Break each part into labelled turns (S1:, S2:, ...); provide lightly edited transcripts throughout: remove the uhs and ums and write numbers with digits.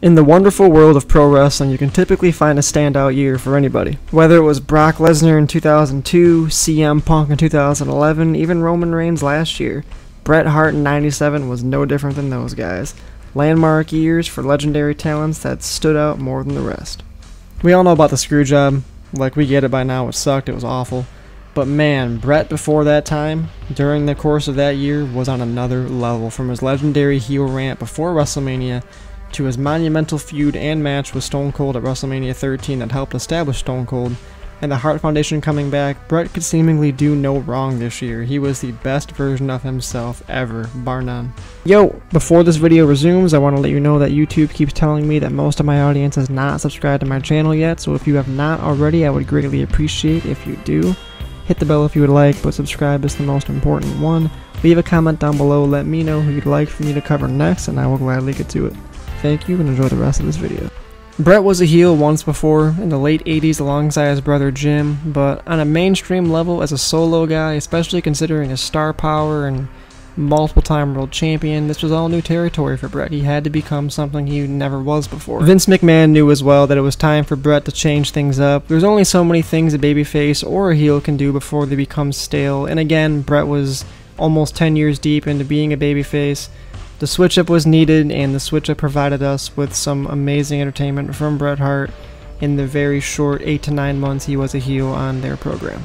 S1: In the wonderful world of pro wrestling, you can typically find a standout year for anybody. Whether it was Brock Lesnar in 2002, CM Punk in 2011, even Roman Reigns last year, Bret Hart in '97 was no different than those guys. Landmark years for legendary talents that stood out more than the rest. We all know about the screw job. Like, we get it by now, it sucked, it was awful. But man, Bret before that time, during the course of that year, was on another level. From his legendary heel rant before WrestleMania, to his monumental feud and match with Stone Cold at WrestleMania 13 that helped establish Stone Cold, and the Hart Foundation coming back, Bret could seemingly do no wrong this year. He was the best version of himself ever, bar none. Yo, before this video resumes, I want to let you know that YouTube keeps telling me that most of my audience is not subscribed to my channel yet, so if you have not already, I would greatly appreciate if you do. Hit the bell if you would like, but subscribe is the most important one. Leave a comment down below, let me know who you'd like for me to cover next, and I will gladly get to it. Thank you and enjoy the rest of this video. Bret was a heel once before, in the late 80s alongside his brother Jim, but on a mainstream level as a solo guy, especially considering his star power and multiple-time world champion, this was all new territory for Bret. He had to become something he never was before. Vince McMahon knew as well that it was time for Bret to change things up. There's only so many things a babyface or a heel can do before they become stale, and again, Bret was almost 10 years deep into being a babyface. The switch-up was needed, and the switch-up provided us with some amazing entertainment from Bret Hart in the very short 8 to 9 months he was a heel on their program.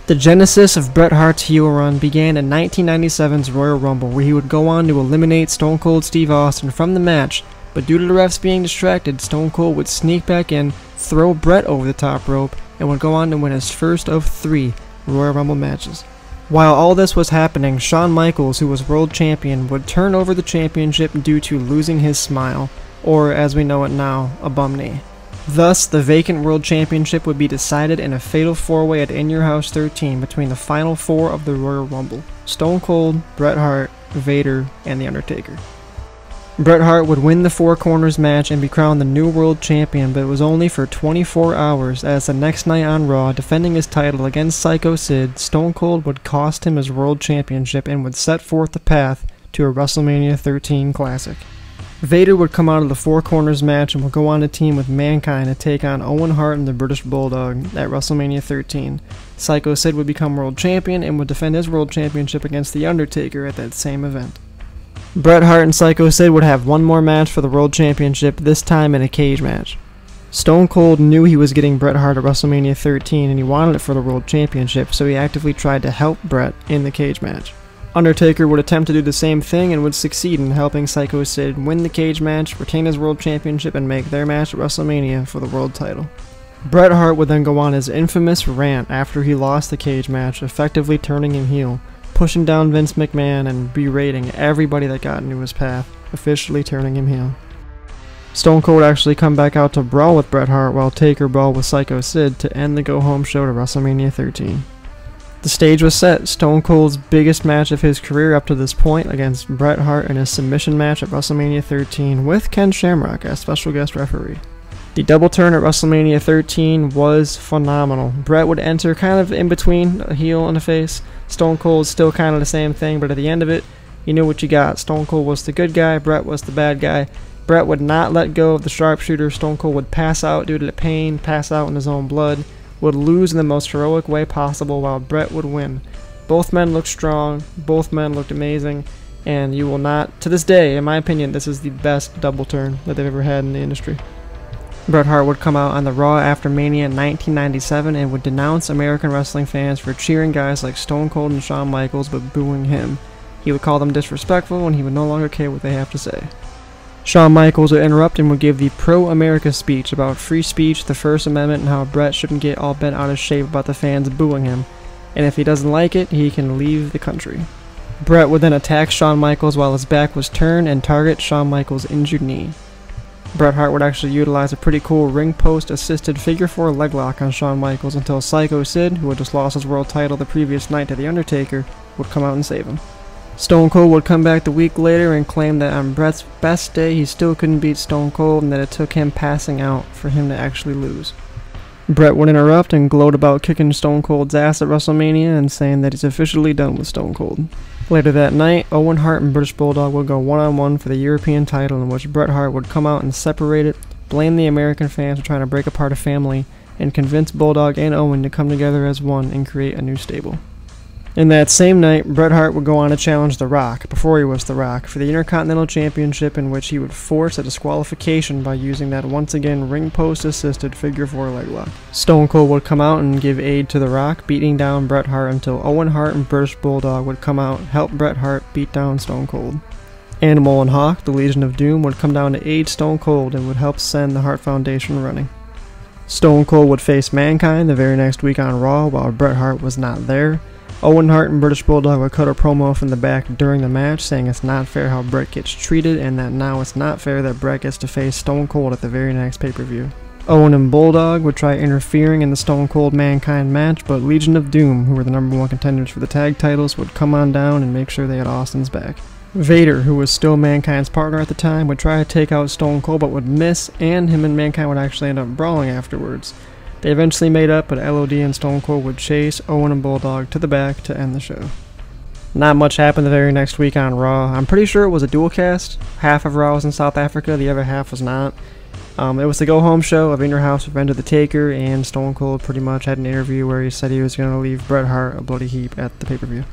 S1: The genesis of Bret Hart's heel run began in 1997's Royal Rumble, where he would go on to eliminate Stone Cold Steve Austin from the match, but due to the refs being distracted, Stone Cold would sneak back in, throw Bret over the top rope, and would go on to win his first of 3 Royal Rumble matches. While all this was happening, Shawn Michaels, who was world champion, would turn over the championship due to losing his smile, or as we know it now, a bum knee. Thus, the vacant world championship would be decided in a fatal 4-way at In Your House 13 between the final 4 of the Royal Rumble: Stone Cold, Bret Hart, Vader, and The Undertaker. Bret Hart would win the Four Corners match and be crowned the new world champion, but it was only for 24 hours, as the next night on Raw, defending his title against Psycho Sid, Stone Cold would cost him his world championship and would set forth the path to a WrestleMania 13 classic. Vader would come out of the Four Corners match and would go on to team with Mankind to take on Owen Hart and the British Bulldog at WrestleMania 13. Psycho Sid would become world champion and would defend his world championship against The Undertaker at that same event. Bret Hart and Psycho Sid would have one more match for the World Championship, this time in a cage match. Stone Cold knew he was getting Bret Hart at WrestleMania 13 and he wanted it for the World Championship, so he actively tried to help Bret in the cage match. Undertaker would attempt to do the same thing and would succeed in helping Psycho Sid win the cage match, retain his World Championship, and make their match at WrestleMania for the world title. Bret Hart would then go on his infamous rant after he lost the cage match, effectively turning him heel, pushing down Vince McMahon and berating everybody that got into his path, officially turning him heel. Stone Cold actually come back out to brawl with Bret Hart while Taker brawled with Psycho Sid to end the go-home show to WrestleMania 13. The stage was set, Stone Cold's biggest match of his career up to this point against Bret Hart in his submission match at WrestleMania 13 with Ken Shamrock as special guest referee. The double turn at WrestleMania 13 was phenomenal. Bret would enter kind of in between a heel and a face. Stone Cold still kind of the same thing, but at the end of it, you knew what you got. Stone Cold was the good guy, Bret was the bad guy. Bret would not let go of the sharpshooter. Stone Cold would pass out due to the pain, pass out in his own blood, would lose in the most heroic way possible while Bret would win. Both men looked strong, both men looked amazing, and you will not, to this day, in my opinion, this is the best double turn that they've ever had in the industry. Bret Hart would come out on the Raw after Mania in 1997 and would denounce American wrestling fans for cheering guys like Stone Cold and Shawn Michaels but booing him. He would call them disrespectful and he would no longer care what they have to say. Shawn Michaels would interrupt and would give the pro-America speech about free speech, the First Amendment, and how Bret shouldn't get all bent out of shape about the fans booing him, and if he doesn't like it, he can leave the country. Bret would then attack Shawn Michaels while his back was turned and target Shawn Michaels' injured knee. Bret Hart would actually utilize a pretty cool ring post assisted figure 4 leg lock on Shawn Michaels until Psycho Sid, who had just lost his world title the previous night to The Undertaker, would come out and save him. Stone Cold would come back the week later and claim that on Bret's best day he still couldn't beat Stone Cold and that it took him passing out for him to actually lose. Bret would interrupt and gloat about kicking Stone Cold's ass at WrestleMania and saying that he's officially done with Stone Cold. Later that night, Owen Hart and British Bulldog would go one-on-one for the European title, in which Bret Hart would come out and separate it, blame the American fans for trying to break apart a family, and convince Bulldog and Owen to come together as one and create a new stable. In that same night, Bret Hart would go on to challenge The Rock, before he was The Rock, for the Intercontinental Championship, in which he would force a disqualification by using that once again ring post assisted figure 4 leg lock. Stone Cold would come out and give aid to The Rock, beating down Bret Hart until Owen Hart and British Bulldog would come out, help Bret Hart beat down Stone Cold. Animal and Hawk, the Legion of Doom, would come down to aid Stone Cold and would help send the Hart Foundation running. Stone Cold would face Mankind the very next week on Raw while Bret Hart was not there. Owen Hart and British Bulldog would cut a promo from the back during the match, saying it's not fair how Bret gets treated and that now it's not fair that Bret gets to face Stone Cold at the very next pay-per-view. Owen and Bulldog would try interfering in the Stone Cold Mankind match, but Legion of Doom, who were the #1 contenders for the tag titles, would come on down and make sure they had Austin's back. Vader, who was still Mankind's partner at the time, would try to take out Stone Cold but would miss, and him and Mankind would actually end up brawling afterwards. They eventually made up, but LOD and Stone Cold would chase Owen and Bulldog to the back to end the show. Not much happened the very next week on Raw. I'm pretty sure it was a dual cast. Half of Raw was in South Africa, the other half was not. It was the go-home show of In Your House with Revenge of the Taker, and Stone Cold pretty much had an interview where he said he was going to leave Bret Hart a bloody heap at the pay-per-view.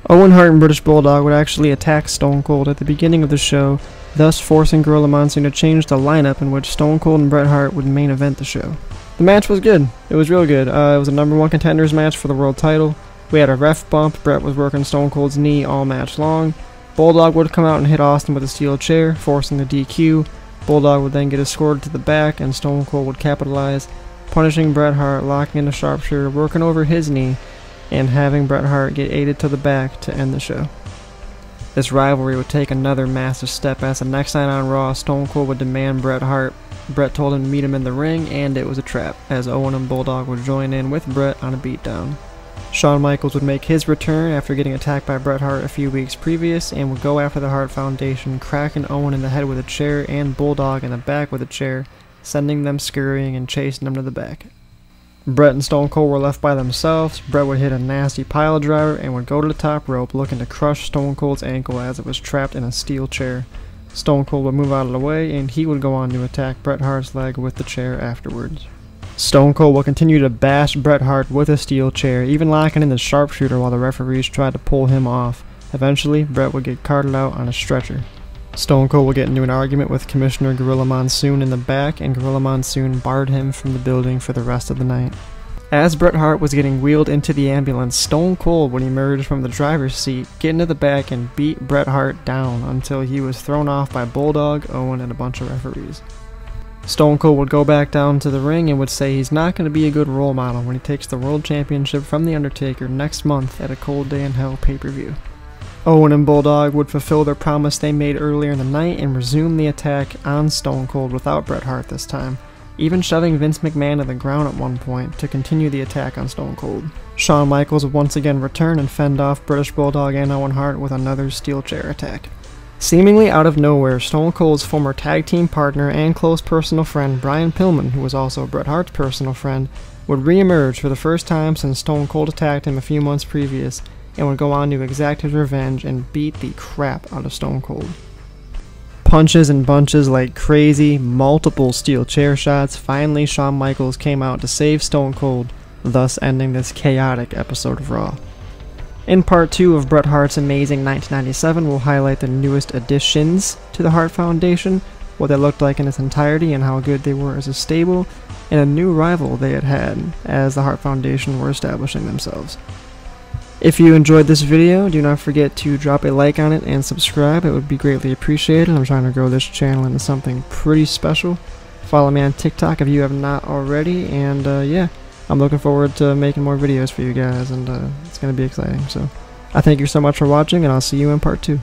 S1: Owen Hart and British Bulldog would actually attack Stone Cold at the beginning of the show, thus forcing Gorilla Monsoon to change the lineup in which Stone Cold and Bret Hart would main event the show. The match was good. It was real good. It was a #1 contenders match for the world title. We had a ref bump. Bret was working Stone Cold's knee all match long. Bulldog would come out and hit Austin with a steel chair, forcing the DQ. Bulldog would then get escorted to the back, and Stone Cold would capitalize, punishing Bret Hart, locking in a sharpshooter, working over his knee, and having Bret Hart get aided to the back to end the show. This rivalry would take another massive step as the next night on Raw, Stone Cold would demand Bret Hart. Bret told him to meet him in the ring, and it was a trap, as Owen and Bulldog would join in with Bret on a beatdown. Shawn Michaels would make his return after getting attacked by Bret Hart a few weeks previous, and would go after the Hart Foundation, cracking Owen in the head with a chair and Bulldog in the back with a chair, sending them scurrying and chasing them to the back. Bret and Stone Cold were left by themselves. Bret would hit a nasty pile driver and would go to the top rope looking to crush Stone Cold's ankle as it was trapped in a steel chair. Stone Cold would move out of the way, and he would go on to attack Bret Hart's leg with the chair afterwards. Stone Cold would continue to bash Bret Hart with a steel chair, even locking in the sharpshooter while the referees tried to pull him off. Eventually, Bret would get carted out on a stretcher. Stone Cold would get into an argument with Commissioner Gorilla Monsoon in the back, and Gorilla Monsoon barred him from the building for the rest of the night. As Bret Hart was getting wheeled into the ambulance, Stone Cold would emerge from the driver's seat, get into the back, and beat Bret Hart down until he was thrown off by Bulldog, Owen, and a bunch of referees. Stone Cold would go back down to the ring and would say he's not going to be a good role model when he takes the World Championship from The Undertaker next month at a Cold Day in Hell pay-per-view. Owen and Bulldog would fulfill their promise they made earlier in the night and resume the attack on Stone Cold without Bret Hart this time, even shoving Vince McMahon to the ground at one point to continue the attack on Stone Cold. Shawn Michaels would once again return and fend off British Bulldog and Owen Hart with another steel chair attack. Seemingly out of nowhere, Stone Cold's former tag team partner and close personal friend Brian Pillman, who was also Bret Hart's personal friend, would re-emerge for the first time since Stone Cold attacked him a few months previous, and would go on to exact his revenge and beat the crap out of Stone Cold. Punches and bunches like crazy, multiple steel chair shots. Finally, Shawn Michaels came out to save Stone Cold, thus ending this chaotic episode of Raw. In part 2 of Bret Hart's amazing 1997, we'll highlight the newest additions to the Hart Foundation, what they looked like in its entirety and how good they were as a stable, and a new rival they had as the Hart Foundation were establishing themselves. If you enjoyed this video, do not forget to drop a like on it and subscribe. It would be greatly appreciated. I'm trying to grow this channel into something pretty special. Follow me on TikTok if you have not already, and yeah, I'm looking forward to making more videos for you guys, and it's going to be exciting. So I thank you so much for watching, and I'll see you in part 2.